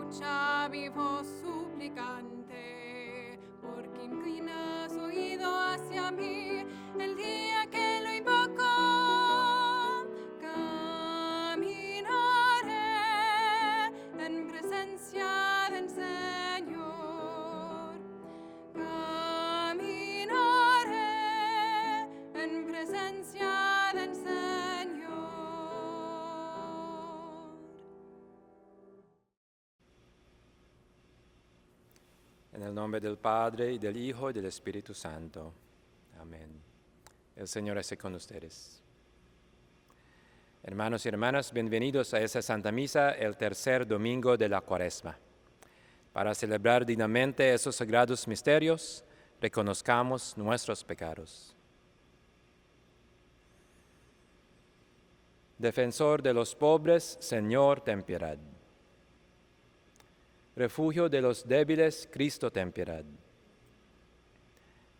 escucha mi voz suplicante, porque inclina su oído hacia mí el día que lo invoco. Caminaré en presencia del Señor. Caminaré en presencia del Señor. En el nombre del Padre, y del Hijo, y del Espíritu Santo. Amén. El Señor esté con ustedes. Hermanos y hermanas, bienvenidos a esta Santa Misa, el tercer domingo de la Cuaresma. Para celebrar dignamente esos sagrados misterios, reconozcamos nuestros pecados. Defensor de los pobres, Señor, ten piedad. Refugio de los débiles, Cristo, ten piedad.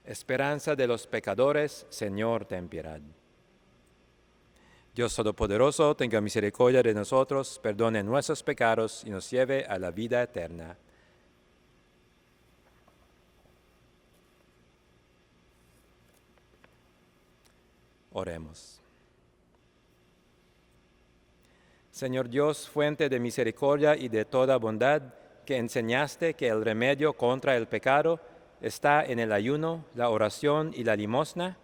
Esperanza de los pecadores, Señor, ten piedad. Dios Todopoderoso, tenga misericordia de nosotros, perdone nuestros pecados y nos lleve a la vida eterna. Oremos. Señor Dios, fuente de misericordia y de toda bondad, que enseñaste que el remedio contra el pecado está en el ayuno, la oración y la limosna,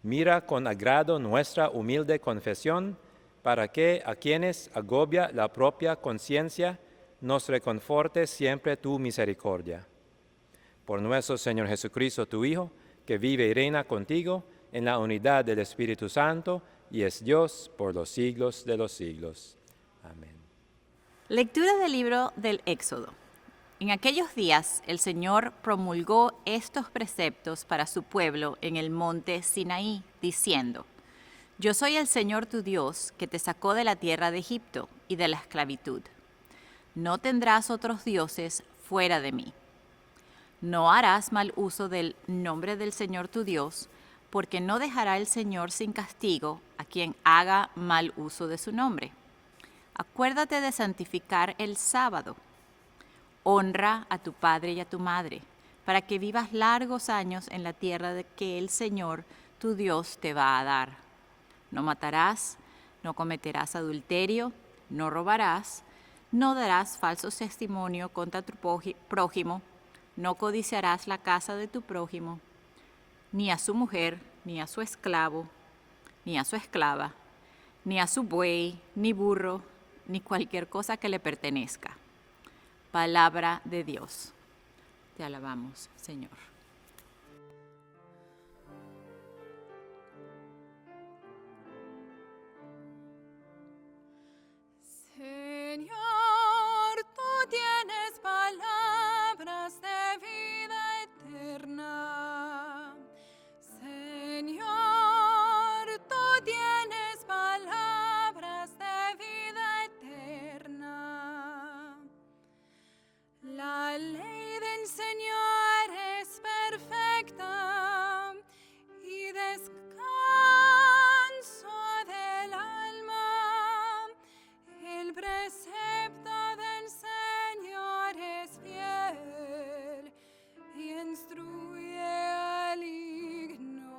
mira con agrado nuestra humilde confesión, para que a quienes agobia la propia conciencia, nos reconforte siempre tu misericordia. Por nuestro Señor Jesucristo, tu Hijo, que vive y reina contigo en la unidad del Espíritu Santo, y es Dios por los siglos de los siglos. Amén. Lectura del libro del Éxodo. En aquellos días el Señor promulgó estos preceptos para su pueblo en el monte Sinaí, diciendo: Yo soy el Señor tu Dios, que te sacó de la tierra de Egipto y de la esclavitud. No tendrás otros dioses fuera de mí. No harás mal uso del nombre del Señor tu Dios, porque no dejará el Señor sin castigo a quien haga mal uso de su nombre. Acuérdate de santificar el sábado. Honra a tu padre y a tu madre, para que vivas largos años en la tierra que el Señor tu Dios te va a dar. No matarás, no cometerás adulterio, no robarás, no darás falso testimonio contra tu prójimo, no codiciarás la casa de tu prójimo, ni a su mujer, ni a su esclavo, ni a su esclava, ni a su buey, ni burro, ni cualquier cosa que le pertenezca. Palabra de Dios. Te alabamos, Señor. Señor, tú tienes palabras de vida eterna. Señor, tú tienes palabras de vida eterna. La ley del Señor es perfecta y descanso del alma. El precepto del Señor es fiel y instruye al ignorante.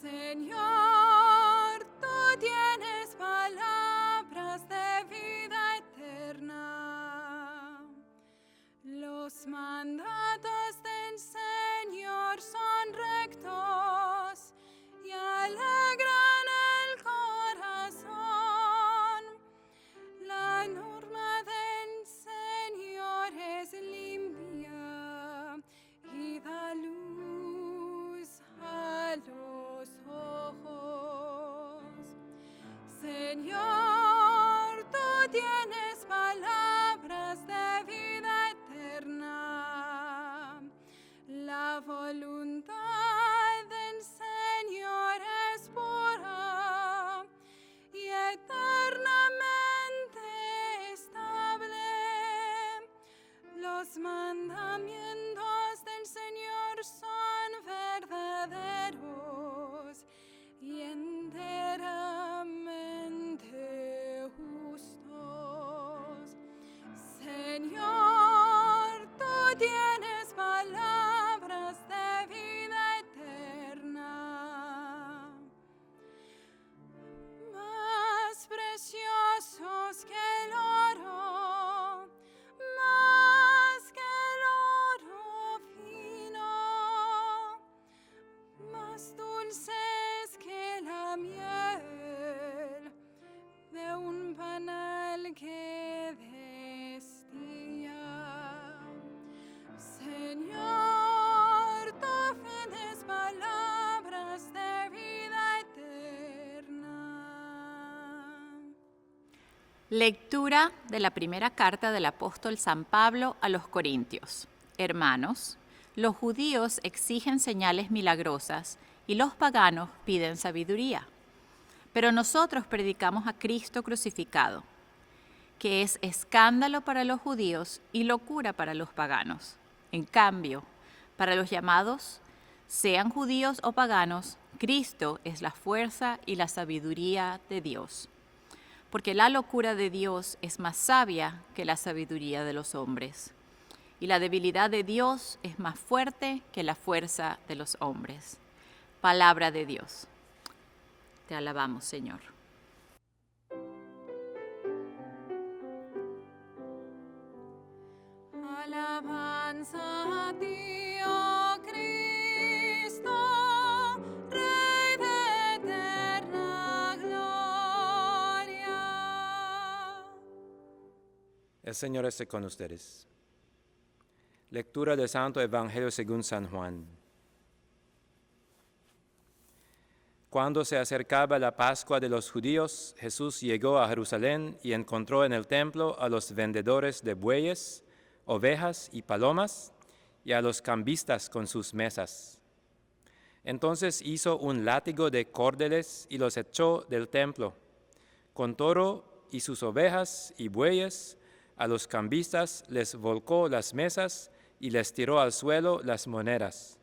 Señor, tú tienes palabras de vida eterna. Los mandatos del Señor son rectos y alegran el corazón. La norma del Señor es limpia y da luz a los ojos. Señor, tú tienes palabras de vida eterna. Lectura de la primera carta del apóstol San Pablo a los Corintios. Hermanos, los judíos exigen señales milagrosas y los paganos piden sabiduría. Pero nosotros predicamos a Cristo crucificado, que es escándalo para los judíos y locura para los paganos. En cambio, para los llamados, sean judíos o paganos, Cristo es la fuerza y la sabiduría de Dios. Porque la locura de Dios es más sabia que la sabiduría de los hombres. Y la debilidad de Dios es más fuerte que la fuerza de los hombres. Palabra de Dios. Te alabamos, Señor. Alabanza a ti, oh Cristo, Rey de eterna gloria. El Señor esté con ustedes. Lectura del Santo Evangelio según San Juan. Cuando se acercaba la Pascua de los judíos, Jesús llegó a Jerusalén y encontró en el templo a los vendedores de bueyes, ovejas y palomas, y a los cambistas con sus mesas. Entonces hizo un látigo de córdeles y los echó del templo. Con toro y sus ovejas y bueyes, a los cambistas les volcó las mesas y les tiró al suelo las monedas.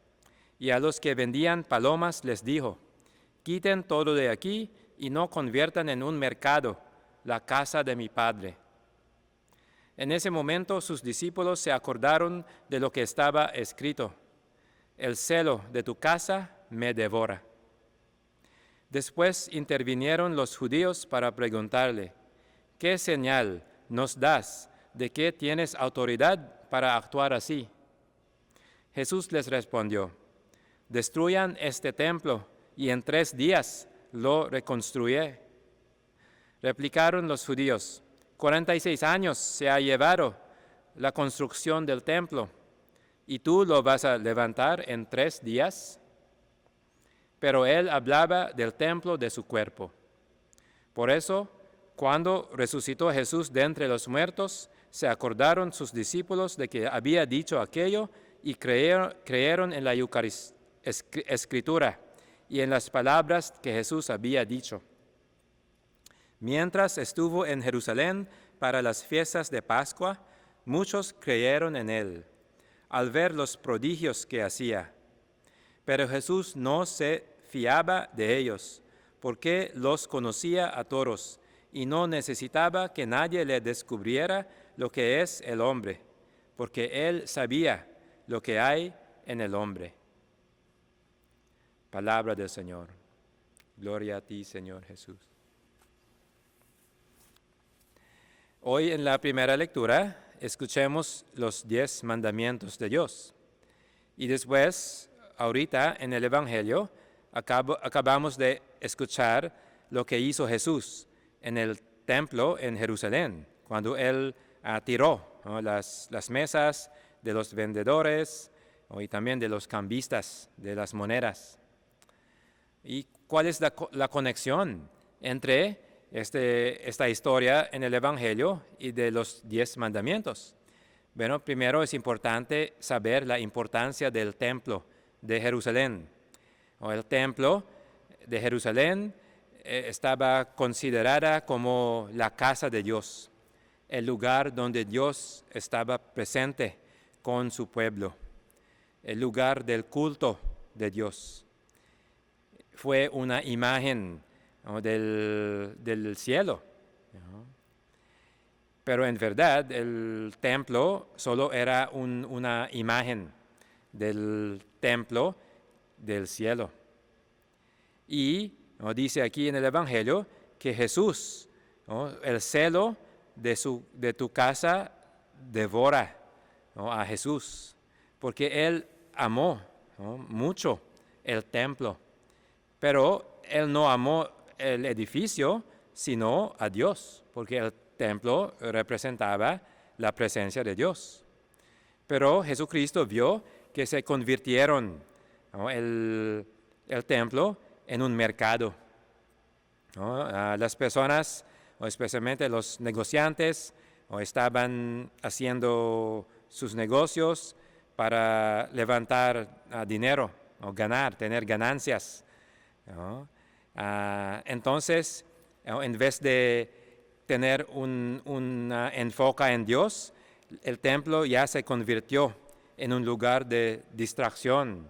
Y a los que vendían palomas les dijo: quiten todo de aquí y no conviertan en un mercado la casa de mi Padre. En ese momento sus discípulos se acordaron de lo que estaba escrito: el celo de tu casa me devora. Después intervinieron los judíos para preguntarle: ¿qué señal nos das de que tienes autoridad para actuar así? Jesús les respondió: destruyan este templo y en 3 días lo reconstruiré. Replicaron los judíos: 46 años se ha llevado la construcción del templo, ¿y tú lo vas a levantar en 3 días? Pero él hablaba del templo de su cuerpo. Por eso, cuando resucitó Jesús de entre los muertos, se acordaron sus discípulos de que había dicho aquello y creyeron en la Escritura y en las palabras que Jesús había dicho. Mientras estuvo en Jerusalén para las fiestas de Pascua, muchos creyeron en él, al ver los prodigios que hacía. Pero Jesús no se fiaba de ellos, porque los conocía a todos, y no necesitaba que nadie le descubriera lo que es el hombre, porque él sabía lo que hay en el hombre. Palabra del Señor. Gloria a ti, Señor Jesús. Hoy en la primera lectura escuchemos los 10 mandamientos de Dios. Y después, ahorita en el Evangelio, acabamos de escuchar lo que hizo Jesús en el templo en Jerusalén, cuando Él tiró, ¿no?, las mesas de los vendedores y también de los cambistas de las monedas. ¿Y cuál es la conexión entre esta historia en el Evangelio y de los 10 mandamientos? Bueno, primero es importante saber la importancia del templo de Jerusalén. El templo de Jerusalén estaba considerada como la casa de Dios, el lugar donde Dios estaba presente con su pueblo, el lugar del culto de Dios. Fue una imagen, ¿no?, del cielo, ¿no? Pero en verdad el templo solo era una imagen del templo del cielo. Y, ¿no?, dice aquí en el Evangelio que Jesús, ¿no?, el celo de tu casa devora, ¿no?, a Jesús, porque Él amó, ¿no?, mucho el templo. Pero Él no amó el edificio, sino a Dios, porque el templo representaba la presencia de Dios. Pero Jesucristo vio que se convirtieron, ¿no?, el templo en un mercado, ¿no? Las personas o especialmente los negociantes, o estaban haciendo sus negocios para levantar dinero o ganar, tener ganancias, ¿no? Entonces, en vez de tener un enfoque en Dios, el templo ya se convirtió en un lugar de distracción,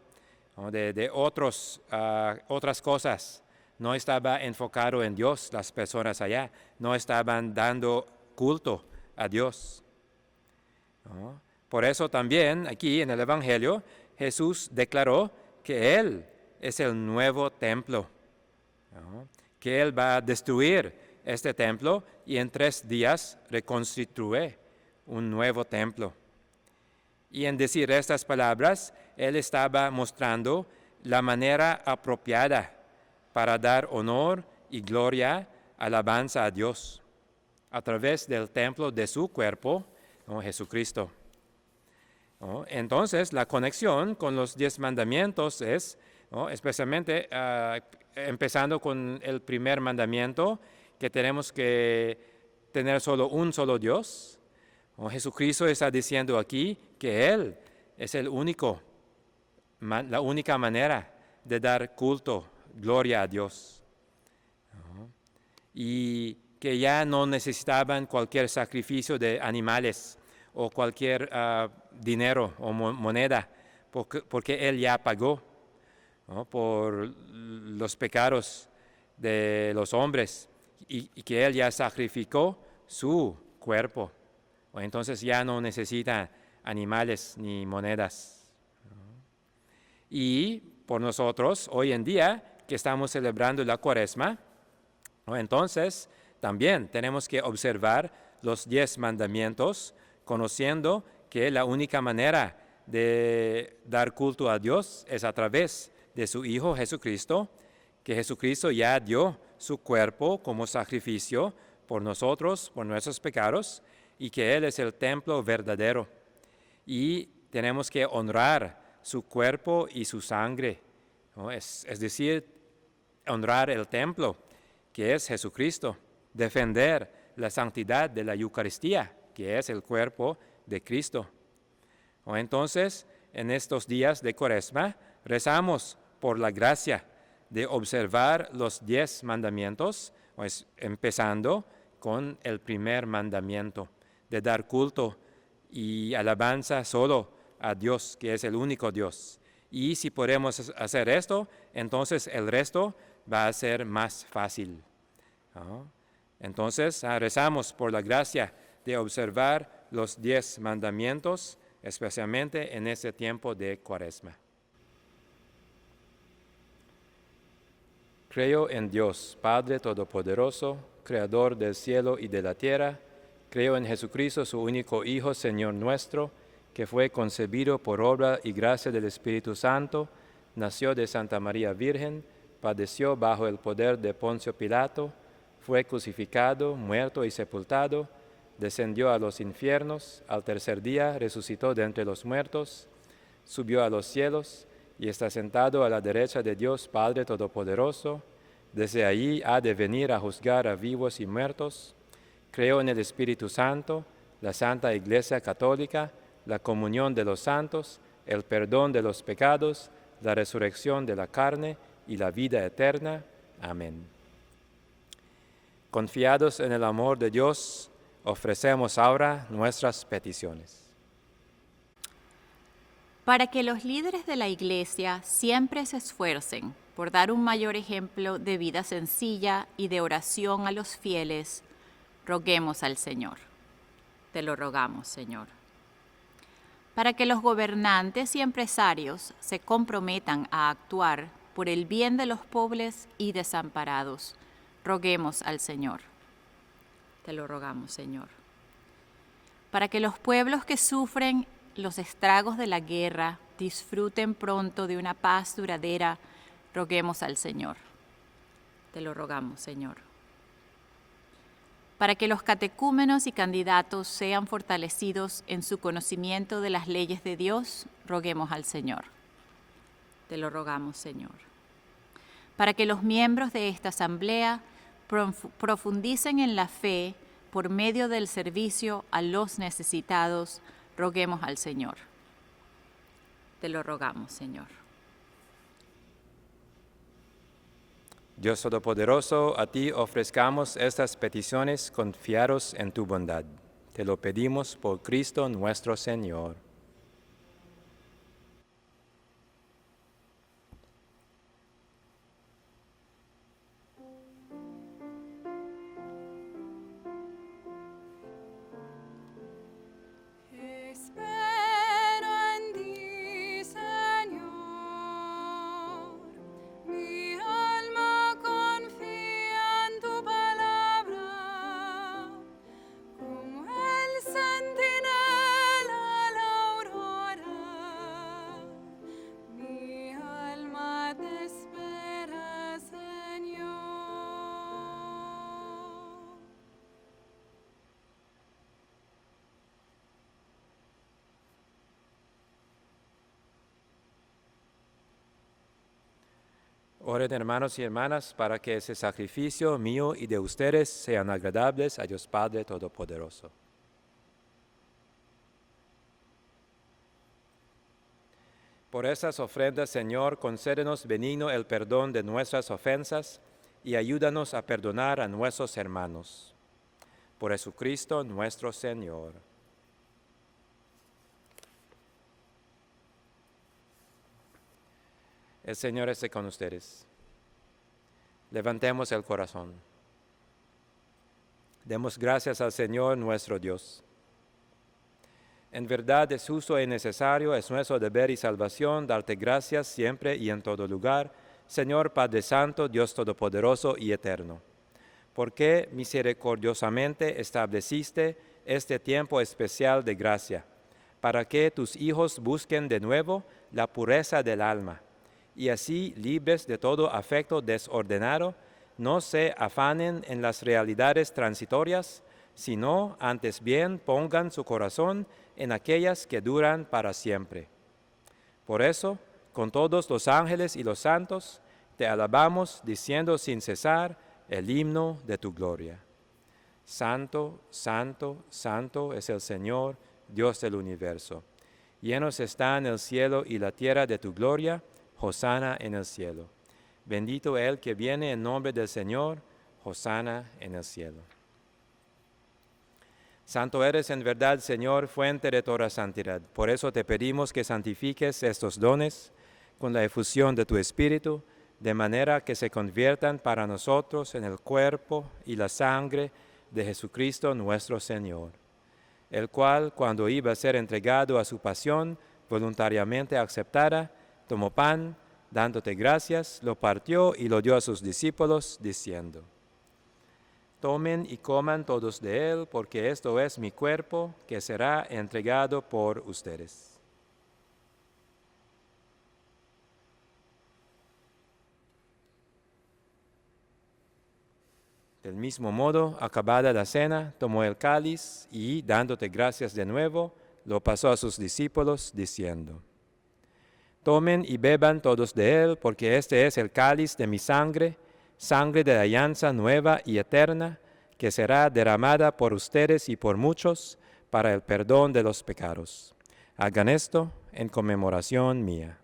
¿no? de otras cosas. No estaba enfocado en Dios las personas allá, no estaban dando culto a Dios, ¿no? Por eso también aquí en el Evangelio Jesús declaró que Él es el nuevo templo, ¿no? Que Él va a destruir este templo y en 3 días reconstruye un nuevo templo. Y en decir estas palabras, Él estaba mostrando la manera apropiada para dar honor y gloria, alabanza a Dios, a través del templo de su cuerpo, ¿no? Jesucristo, ¿no? Entonces, la conexión con los 10 mandamientos es, ¿no? Especialmente empezando con el primer mandamiento, que tenemos que tener solo un solo Dios. ¿No? Jesucristo está diciendo aquí que Él es la única manera de dar culto, gloria a Dios, ¿no? Y que ya no necesitaban cualquier sacrificio de animales o cualquier dinero o moneda, porque Él ya pagó, ¿no? Por los pecados de los hombres y que Él ya sacrificó su cuerpo. Entonces ya no necesita animales ni monedas, ¿no? Y por nosotros, hoy en día, que estamos celebrando la Cuaresma, ¿no? Entonces también tenemos que observar los 10 mandamientos, conociendo que la única manera de dar culto a Dios es a través de su Hijo Jesucristo, que Jesucristo ya dio su cuerpo como sacrificio por nosotros, por nuestros pecados, y que Él es el templo verdadero. Y tenemos que honrar su cuerpo y su sangre, ¿no? Es decir, honrar el templo, que es Jesucristo, defender la santidad de la Eucaristía, que es el cuerpo de Cristo. Entonces, en estos días de Cuaresma, rezamos por la gracia de observar los 10 mandamientos, pues, empezando con el primer mandamiento, de dar culto y alabanza solo a Dios, que es el único Dios. Y si podemos hacer esto, entonces el resto va a ser más fácil, ¿no? Entonces, rezamos por la gracia de observar los 10 mandamientos, especialmente en este tiempo de Cuaresma. Creo en Dios, Padre Todopoderoso, Creador del cielo y de la tierra. Creo en Jesucristo, su único Hijo, Señor nuestro, que fue concebido por obra y gracia del Espíritu Santo, nació de Santa María Virgen, padeció bajo el poder de Poncio Pilato, fue crucificado, muerto y sepultado, descendió a los infiernos, al tercer día resucitó de entre los muertos, subió a los cielos y está sentado a la derecha de Dios Padre Todopoderoso. Desde allí ha de venir a juzgar a vivos y muertos. Creo en el Espíritu Santo, la Santa Iglesia Católica, la comunión de los santos, el perdón de los pecados, la resurrección de la carne y la vida eterna. Amén. Confiados en el amor de Dios, ofrecemos ahora nuestras peticiones. Para que los líderes de la Iglesia siempre se esfuercen por dar un mayor ejemplo de vida sencilla y de oración a los fieles, roguemos al Señor. Te lo rogamos, Señor. Para que los gobernantes y empresarios se comprometan a actuar por el bien de los pobres y desamparados, roguemos al Señor. Te lo rogamos, Señor. Para que los pueblos que sufren los estragos de la guerra disfruten pronto de una paz duradera, roguemos al Señor. Te lo rogamos, Señor. Para que los catecúmenos y candidatos sean fortalecidos en su conocimiento de las leyes de Dios, roguemos al Señor. Te lo rogamos, Señor. Para que los miembros de esta asamblea profundicen en la fe por medio del servicio a los necesitados, roguemos al Señor. Te lo rogamos, Señor. Dios Todopoderoso, a ti ofrezcamos estas peticiones confiados en tu bondad. Te lo pedimos por Cristo nuestro Señor. Espero en ti, Señor. Mi alma confía en tu palabra. Como el centinela a la aurora, mi alma te espera, Señor. Oren, hermanos y hermanas, para que ese sacrificio mío y de ustedes sean agradables a Dios Padre Todopoderoso. Por esas ofrendas, Señor, concédenos benigno el perdón de nuestras ofensas y ayúdanos a perdonar a nuestros hermanos. Por Jesucristo nuestro Señor. El Señor esté con ustedes. Levantemos el corazón. Demos gracias al Señor nuestro Dios. En verdad es justo y necesario, es nuestro deber y salvación darte gracias siempre y en todo lugar, Señor Padre Santo, Dios Todopoderoso y Eterno, porque misericordiosamente estableciste este tiempo especial de gracia, para que tus hijos busquen de nuevo la pureza del alma, y así, libres de todo afecto desordenado, no se afanen en las realidades transitorias, sino antes bien pongan su corazón en aquellas que duran para siempre. Por eso, con todos los ángeles y los santos, te alabamos diciendo sin cesar el himno de tu gloria. Santo, santo, santo es el Señor, Dios del universo. Llenos están el cielo y la tierra de tu gloria. Hosana en el cielo. Bendito el que viene en nombre del Señor. Hosana en el cielo. Santo eres en verdad, Señor, fuente de toda santidad. Por eso te pedimos que santifiques estos dones con la efusión de tu Espíritu, de manera que se conviertan para nosotros en el cuerpo y la sangre de Jesucristo nuestro Señor, el cual, cuando iba a ser entregado a su pasión, voluntariamente aceptada, tomó pan, dándote gracias, lo partió y lo dio a sus discípulos, diciendo: Tomen y coman todos de él, porque esto es mi cuerpo, que será entregado por ustedes. Del mismo modo, acabada la cena, tomó el cáliz y, dándote gracias de nuevo, lo pasó a sus discípulos, diciendo: Tomen y beban todos de él, porque este es el cáliz de mi sangre, sangre de la alianza nueva y eterna, que será derramada por ustedes y por muchos para el perdón de los pecados. Hagan esto en conmemoración mía.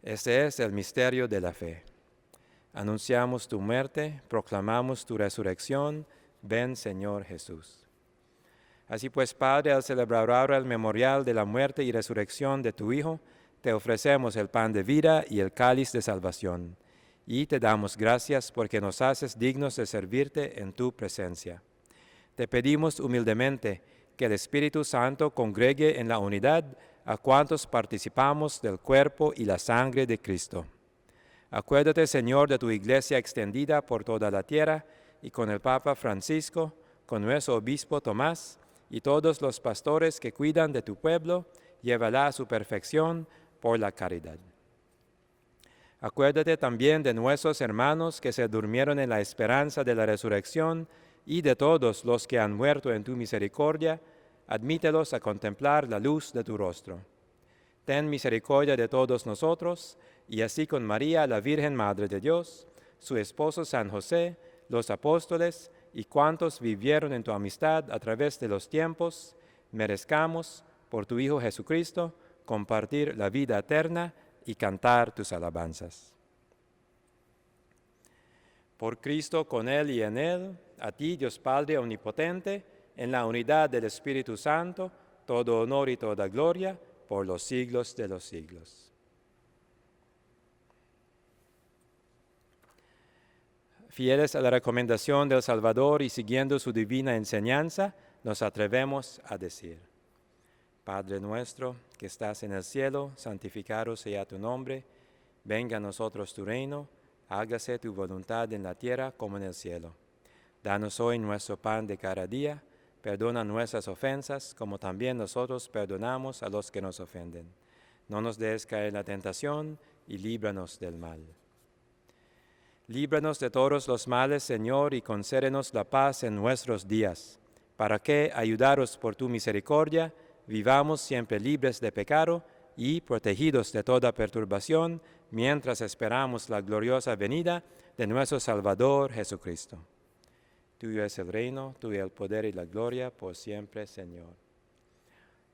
Este es el misterio de la fe. Anunciamos tu muerte, proclamamos tu resurrección. Ven, Señor Jesús. Así pues, Padre, al celebrar ahora el memorial de la muerte y resurrección de tu Hijo, te ofrecemos el pan de vida y el cáliz de salvación. Y te damos gracias porque nos haces dignos de servirte en tu presencia. Te pedimos humildemente que el Espíritu Santo congregue en la unidad a cuantos participamos del cuerpo y la sangre de Cristo. Acuérdate, Señor, de tu iglesia extendida por toda la tierra y con el Papa Francisco, con nuestro obispo Tomás y todos los pastores que cuidan de tu pueblo, llévala a su perfección por la caridad. Acuérdate también de nuestros hermanos que se durmieron en la esperanza de la resurrección y de todos los que han muerto en tu misericordia. admítelos a contemplar la luz de tu rostro. Ten misericordia de todos nosotros, y así con María, la Virgen Madre de Dios, su esposo San José, los apóstoles y cuantos vivieron en tu amistad a través de los tiempos, merezcamos, por tu Hijo Jesucristo, compartir la vida eterna y cantar tus alabanzas. Por Cristo, con Él y en Él, a ti, Dios Padre Omnipotente, en la unidad del Espíritu Santo, todo honor y toda gloria, por los siglos de los siglos. Fieles a la recomendación del Salvador y siguiendo su divina enseñanza, nos atrevemos a decir: Padre nuestro, que estás en el cielo, santificado sea tu nombre. Venga a nosotros tu reino, hágase tu voluntad en la tierra como en el cielo. Danos hoy nuestro pan de cada día. Perdona nuestras ofensas, como también nosotros perdonamos a los que nos ofenden. No nos dejes caer en la tentación, y líbranos del mal. Líbranos de todos los males, Señor, y concédenos la paz en nuestros días, para que, ayudados por tu misericordia, vivamos siempre libres de pecado y protegidos de toda perturbación, mientras esperamos la gloriosa venida de nuestro Salvador Jesucristo. Tuyo es el reino, tuyo el poder y la gloria por siempre, Señor.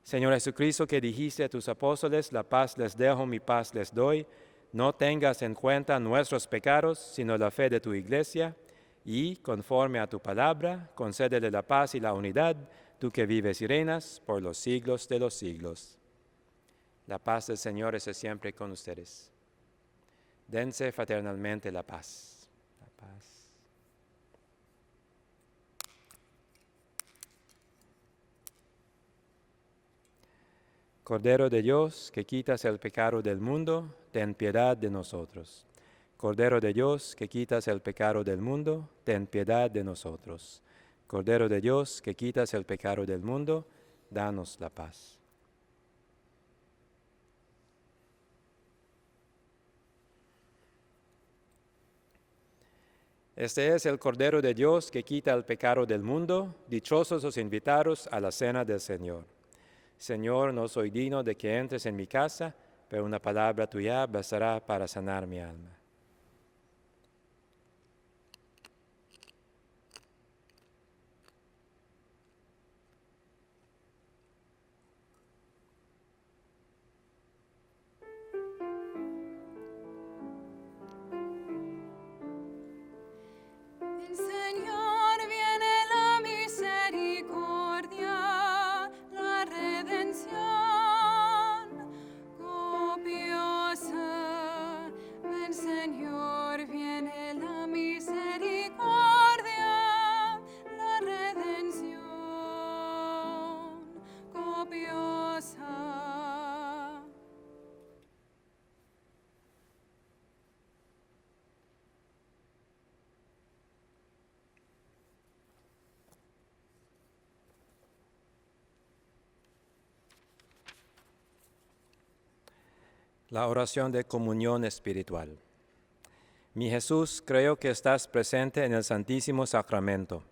Señor Jesucristo, que dijiste a tus apóstoles: la paz les dejo, mi paz les doy, no tengas en cuenta nuestros pecados, sino la fe de tu iglesia, y, conforme a tu palabra, concédele la paz y la unidad, tú que vives y reinas por los siglos de los siglos. La paz del Señor esté siempre con ustedes. Dense fraternalmente la paz. La paz. Cordero de Dios, que quitas el pecado del mundo, ten piedad de nosotros. Cordero de Dios, que quitas el pecado del mundo, ten piedad de nosotros. Cordero de Dios, que quitas el pecado del mundo, danos la paz. Este es el Cordero de Dios que quita el pecado del mundo. Dichosos los invitados a la cena del Señor. Señor, no soy digno de que entres en mi casa, pero una palabra tuya bastará para sanar mi alma. Del Señor viene la misericordia, la redención copiosa. Del Señor viene la misericordia, la redención copiosa. La oración de comunión espiritual. Mi Jesús, creo que estás presente en el Santísimo Sacramento.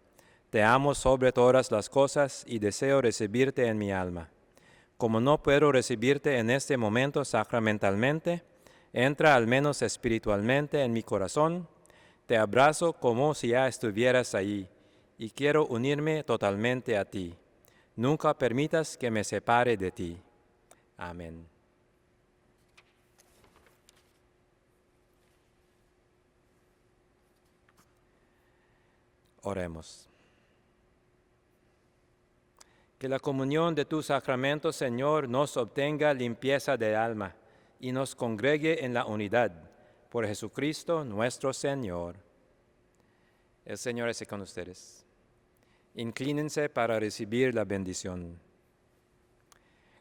Te amo sobre todas las cosas y deseo recibirte en mi alma. Como no puedo recibirte en este momento sacramentalmente, entra al menos espiritualmente en mi corazón. Te abrazo como si ya estuvieras allí y quiero unirme totalmente a ti. Nunca permitas que me separe de ti. Amén. Oremos. Que la comunión de tu sacramento, Señor, nos obtenga limpieza de alma y nos congregue en la unidad. Por Jesucristo nuestro Señor. El Señor esté con ustedes. Inclínense para recibir la bendición.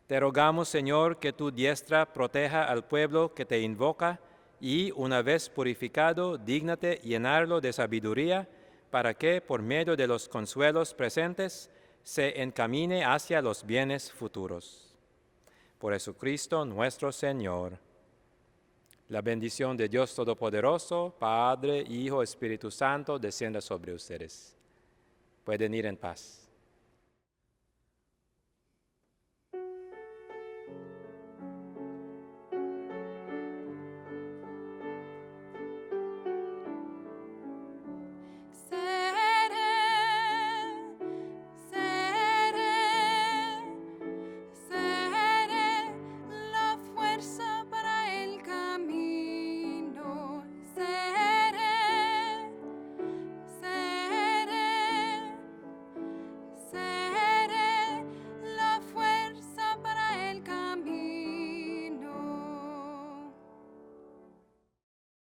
Te rogamos, Señor, que tu diestra proteja al pueblo que te invoca y, una vez purificado, dígnate llenarlo de sabiduría, para que, por medio de los consuelos presentes, se encamine hacia los bienes futuros. Por Jesucristo nuestro Señor. La bendición de Dios Todopoderoso, Padre, Hijo, Espíritu Santo, descienda sobre ustedes. Pueden ir en paz.